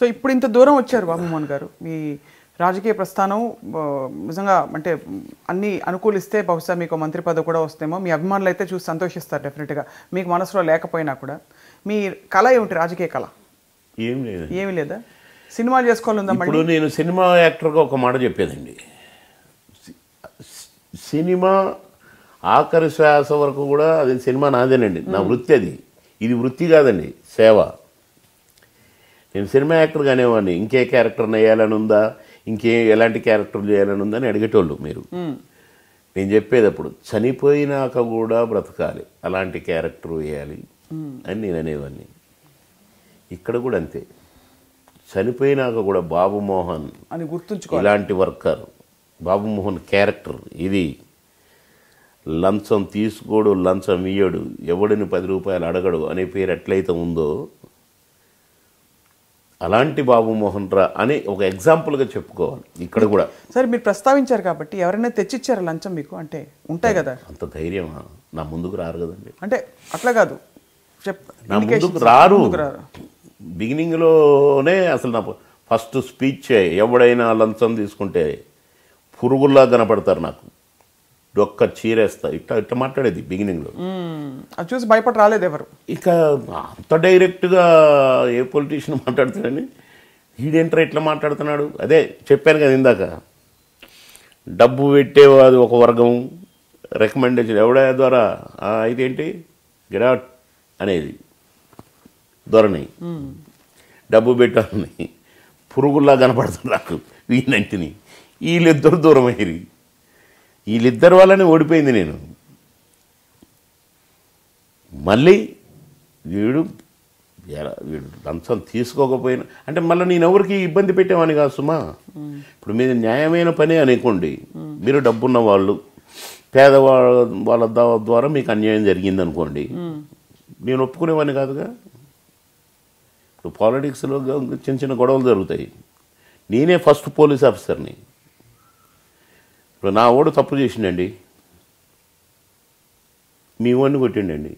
So ఇప్పుడు ఇంత దూరం వచ్చారు బాబు మోహన్ గారు, మీ రాజకీయ ప్రస్థానం నిజంగా అంటే అన్ని అనుకూలిస్తే బహుశా మీకు మంత్రి పదవి కూడా వస్తేమో, మీ అభిమానులు అయితే చూసి సంతోషిస్తారు డెఫినెట్గా, మీకు మనసులో లేకపోయినా కూడా. మీ కళ ఏమిటి, రాజకీయ కళ? ఏమీ లేదా? సినిమాలు చేసుకోవాలందా? ఇప్పుడు నేను సినిమా యాక్టర్గా ఒక మాట చెప్పేదండి, సినిమా ఆఖరి శ్వాస వరకు కూడా అది సినిమా నాదేనండి, నా వృత్తి అది. ఇది వృత్తి కాదండి, సేవ. నేను సినిమా యాక్టర్గా అనేవాడిని, ఇంకే క్యారెక్టర్ని వేయాలని ఉందా, ఎలాంటి క్యారెక్టర్ చేయాలని ఉందని అడిగేటోళ్ళు మీరు. నేను చెప్పేది అప్పుడు చనిపోయినాక కూడా బ్రతకాలి, అలాంటి క్యారెక్టర్ వేయాలి అని నేను అనేవాడిని. ఇక్కడ కూడా అంతే, చనిపోయినాక కూడా బాబు మోహన్ అని గుర్తుంచుకోవాలి, ఇలాంటి వర్కర్, బాబు మోహన్ క్యారెక్టర్ ఇది. లంచం తీసుకోడు, లంచం ఇయ్యడు, ఎవడిని 10 రూపాయలు అడగడు అనే పేరు ఎట్లయితే ఉందో అలాంటి బాబు మోహన్ రా అని ఒక ఎగ్జాంపుల్గా చెప్పుకోవాలి ఇక్కడ కూడా. సరే, మీరు ప్రస్తావించారు కాబట్టి ఎవరైనా తెచ్చిచ్చారా లంచం మీకు? అంటే ఉంటాయి కదా, అంత ధైర్యం నా ముందుకు రారు కదండి. అంటే అట్లా కాదు, నా ముందుకు రారు. బిగినింగ్లోనే అసలు నా ఫస్ట్ స్పీచ్, ఎవడైనా లంచం తీసుకుంటే పురుగుల్లా కనపడతారు నాకు, డొక్క చీరేస్తా, ఇట్లా మాట్లాడేది బిగినింగ్లో. అది చూసి భయపడి రాలేదు ఎవరు. ఇక అంత డైరెక్ట్గా ఏ పొలిటీషియన్ మాట్లాడుతున్నాడని, ఈడేంట్రా ఇట్లా మాట్లాడుతున్నాడు. అదే చెప్పాను కదా ఇందాక, డబ్బు పెట్టేవాది ఒక వర్గం, రికమెండేషన్ ఎవడ ద్వారా అయితే ఏంటి గిరాట్ అనేది ధోరణి, డబ్బు పెట్టాలని పురుగుల్లా కనపడుతుంది నాకు వీళ్ళంటిని. వీళ్ళిద్దరు దూరం అయ్యి, వీళ్ళిద్దరి వల్లనే ఓడిపోయింది నేను. మళ్ళీ వీడు లంచం తీసుకోకపోయినా అంటే మళ్ళీ నేను ఎవరికి ఇబ్బంది పెట్టేవాని కాదు సుమా. ఇప్పుడు మీరు న్యాయమైన పని అనుకోండి, మీరు డబ్బున్న వాళ్ళు, పేదవాళ్ళ ద్వారా మీకు అన్యాయం జరిగింది అనుకోండి, నేను ఒప్పుకునేవాడిని కాదుగా. ఇప్పుడు పాలిటిక్స్లో చిన్న చిన్న గొడవలు జరుగుతాయి, నేనే ఫస్ట్ పోలీస్ ఆఫీసర్ని. ఇప్పుడు నా ఓడు తప్పు చేసిండండి, మీ ఓడిని కొట్టిండండి,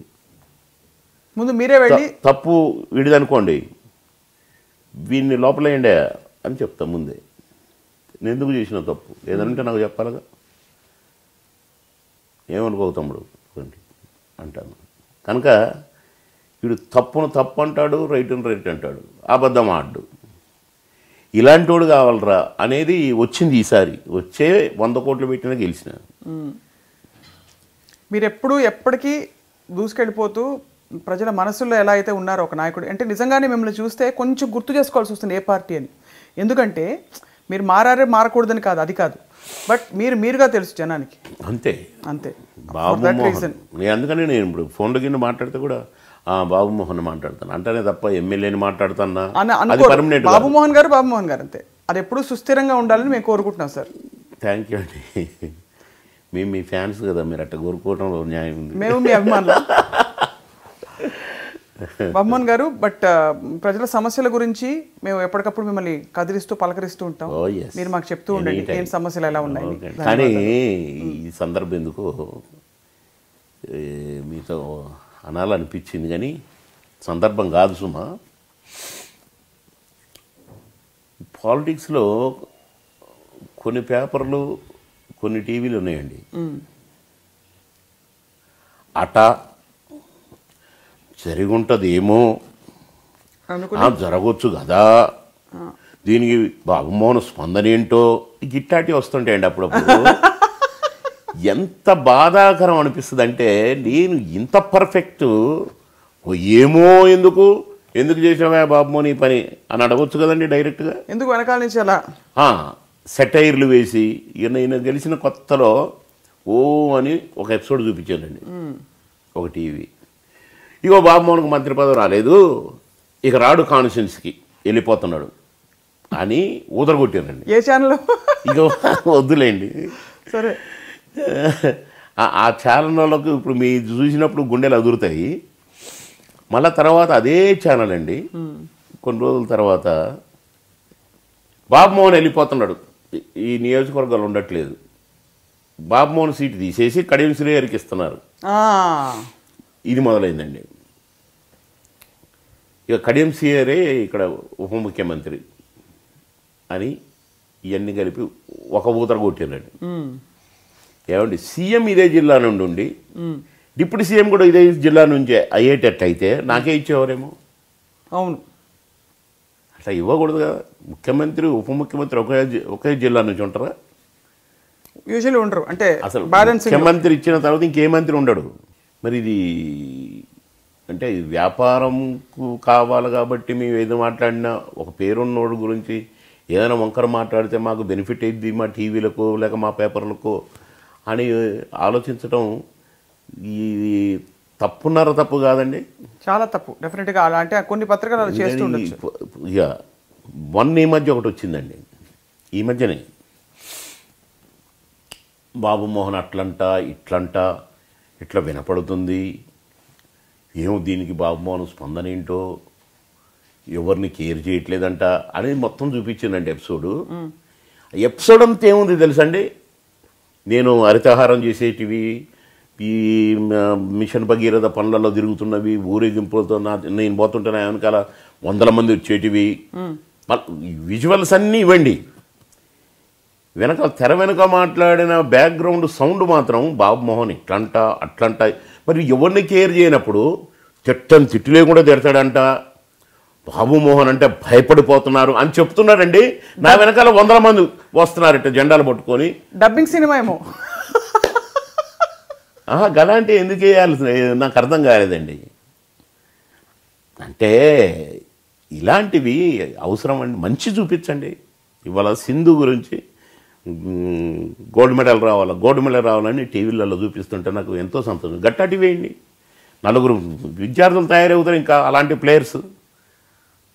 ముందు మీరే వెళ్ళి తప్పు వీడిదనుకోండి, వీడిని లోపలేయండి అని చెప్తా ముందే. నేను ఎందుకు చేసిన తప్పు ఏదంటే నాకు చెప్పాలిగా, ఏమనుకో తమ్ముడు అంటాను. కనుక వీడు తప్పును తప్పు అంటాడు, రైటును రైట్ అంటాడు, అబద్ధం ఆడు, ఇలాంటి వాడు కావాలరా అనేది వచ్చింది. ఈసారి వచ్చే 100 కోట్లు పెట్టినా గెలిచిన. మీరు ఎప్పటికీ దూసుకెళ్ళిపోతూ ప్రజల మనసుల్లో ఎలా అయితే ఉన్నారో ఒక నాయకుడు అంటే, నిజంగానే మిమ్మల్ని చూస్తే కొంచెం గుర్తు చేసుకోవాల్సి వస్తుంది ఏ పార్టీ అని. ఎందుకంటే మీరు మారకూడదని కాదు, అది కాదు, బట్ మీరుగా తెలుసు జనానికి, అంతే అంతే. బాబు మోహన్ అందుకని నేను ఇప్పుడు ఫోన్లో కింద మాట్లాడితే కూడా బాబు మోహన్ మాట్లాడతాను అంటేనే తప్ప ఎమ్మెల్యేని మాట్లాడుతున్నా అది పర్మనెంట్. బాబు మోహన్ గారు అంతే, అది ఎప్పుడు సుస్థిరంగా ఉండాలని మేము కోరుకుంటున్నాం సార్. థ్యాంక్ యూ అండి, మేము మీ ఫ్యాన్స్ కదా, మీరు అట్లా కోరుకోవడంలో న్యాయం ఉంది. మేము మీ అభిమానులు బాబుమోహన్ గారు. బట్ ప్రజల సమస్యల గురించి మేము ఎప్పటికప్పుడు మిమ్మల్ని కదిలిస్తూ పలకరిస్తూ ఉంటాం, మీరు మాకు చెప్తూ ఉండండి ఏం సమస్యలు ఎలా ఉన్నాయి. కానీ ఈ సందర్భం ఎందుకు మీతో అనాలనిపించింది, కానీ సందర్భం కాదు సుమా. పాలిటిక్స్లో కొన్ని పేపర్లు, కొన్ని టీవీలు ఉన్నాయండి, అటా జరిగి ఉంటుంది ఏమో, జరగవచ్చు కదా, దీనికి బాబు మోహన్ స్పందన ఏంటో, గిట్టాటి వస్తుంటాయండి అప్పుడప్పుడు. ఎంత బాధాకరం అనిపిస్తుంది అంటే, నేను ఇంత పర్ఫెక్ట్ ఏమో, ఎందుకు చేసావా బాబు మోహన్ ఈ పని అని అడగొచ్చు కదండి డైరెక్ట్గా. ఎందుకు వెనకాల నుంచి అలా సెటైర్లు వేసి, ఈయన గెలిచిన కొత్తలో ఓ అని ఒక ఎపిసోడ్ చూపించానండి ఒక టీవీ. ఇగో బాబు మోహన్కి మంత్రి పదవి రాలేదు, ఇక రాడు కాన్స్టిట్యున్సీకి వెళ్ళిపోతున్నాడు అని ఊదరగొట్టారండి. ఏ ఛానల్? ఇక వద్దులేండి సరే. ఆ ఛానల్ వాళ్ళకు ఇప్పుడు మీరు చూసినప్పుడు గుండెలు అదురుతాయి. మళ్ళీ తర్వాత అదే ఛానల్ అండి కొన్ని రోజుల తర్వాత బాబు మోహన్ వెళ్ళిపోతున్నాడు, ఈ నియోజకవర్గాలు ఉండట్లేదు, బాబు మోహన్ సీటు తీసేసి కడియం శ్రీహరికి ఇస్తున్నారు. ఇది మొదలైందండి. ఇక కడియం సీఆరే ఇక్కడ ఉప ముఖ్యమంత్రి అని ఇవన్నీ కలిపి ఒక ఊతర కొట్టిరండి. ఏమండి సీఎం ఇదే జిల్లా నుండి ఉండి డిప్యూటీ సీఎం కూడా ఇదే జిల్లా నుంచే అయ్యేటట్టు అయితే నాకే ఇచ్చేవారేమో. అవును, అట్లా ఇవ్వకూడదు కదా. ముఖ్యమంత్రి ఉప ముఖ్యమంత్రి ఒకే జిల్లా నుంచి ఉంటారా? యూజువల్లీ ఉండరు. అంటే అసలు బ్యాలెన్సింగ్ ముఖ్యమంత్రి ఇచ్చిన తర్వాత ఇంకే మంత్రి ఉండడు. మరి ఇది అంటే వ్యాపారంకు కావాలి కాబట్టి మేము ఏదో మాట్లాడినా ఒక పేరున్నోడు గురించి ఏదైనా వంకర మాట్లాడితే మాకు బెనిఫిట్ అయింది మా టీవీలకు లేక మా పేపర్లకు అని ఆలోచించడం ఇది తప్పున్నారా? తప్పు కాదండి, చాలా తప్పు డెఫినెట్గా. అలా అంటే కొన్ని పత్రికలు అలా చేస్తూ ఉండొచ్చు. ఇక ఈ మధ్య ఒకటి వచ్చిందండి, ఈ మధ్యనే బాబు మోహన్ అట్లంట ఇట్లంట ఇట్లా వినపడుతుంది, ఏమో దీనికి బాబు మోహన్ స్పందన ఏంటో, ఎవరిని కేర్ చేయట్లేదంట అనేది మొత్తం చూపించిందండి ఎపిసోడ్ అంతా ఏముంది తెలుసండి. నేను హరితహారం చేసేటివి, ఈ మిషన్ భగీరథ పనులలో తిరుగుతున్నవి, ఊరేగింపులతో నేను పోతుంటే నా వెనకాల 100 మంది వచ్చేటివి, విజువల్స్ అన్నీ ఇవ్వండి. తెర వెనుక మాట్లాడిన బ్యాక్గ్రౌండ్ సౌండ్ మాత్రం బాబు మోహన్ ఇట్లంట అట్లంట. మరి ఎవరిని కేర్ చేయనప్పుడు తిట్టు లేకుండా తిడతాడంట, బాబు మోహన్ అంటే భయపడిపోతున్నారు అని చెప్తున్నారండి. నా వెనకాల 100 మంది వస్తున్నారట జెండాలు పట్టుకొని. డబ్బింగ్ సినిమా ఏమో. గలాంటి ఎందుకు వేయాలి నాకు అర్థం కాలేదండి. అంటే ఇలాంటివి అవసరం అండి, మంచి చూపించండి. ఇవాళ సింధు గురించి గోల్డ్ మెడల్ రావాలని టీవీలలో చూపిస్తుంటే నాకు ఎంతో సంతోషం. గట్టాటి వేయండి, 4 విద్యార్థులు తయారవుతారు, ఇంకా అలాంటి ప్లేయర్స్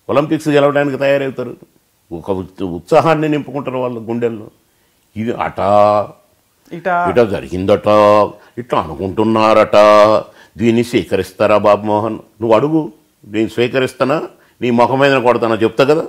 ఒలింపిక్స్ గెలవడానికి తయారవుతారు, ఒక ఉత్సాహాన్ని నింపుకుంటారు వాళ్ళ గుండెల్లో. ఇది ఇట జరిగిందట, ఇట్లా అనుకుంటున్నారట, దీన్ని స్వీకరిస్తారా బాబు మోహన్? నువ్వు అడుగు, నేను స్వీకరిస్తానా, నీ ముఖం మీద కొడతానా చెప్తా కదా.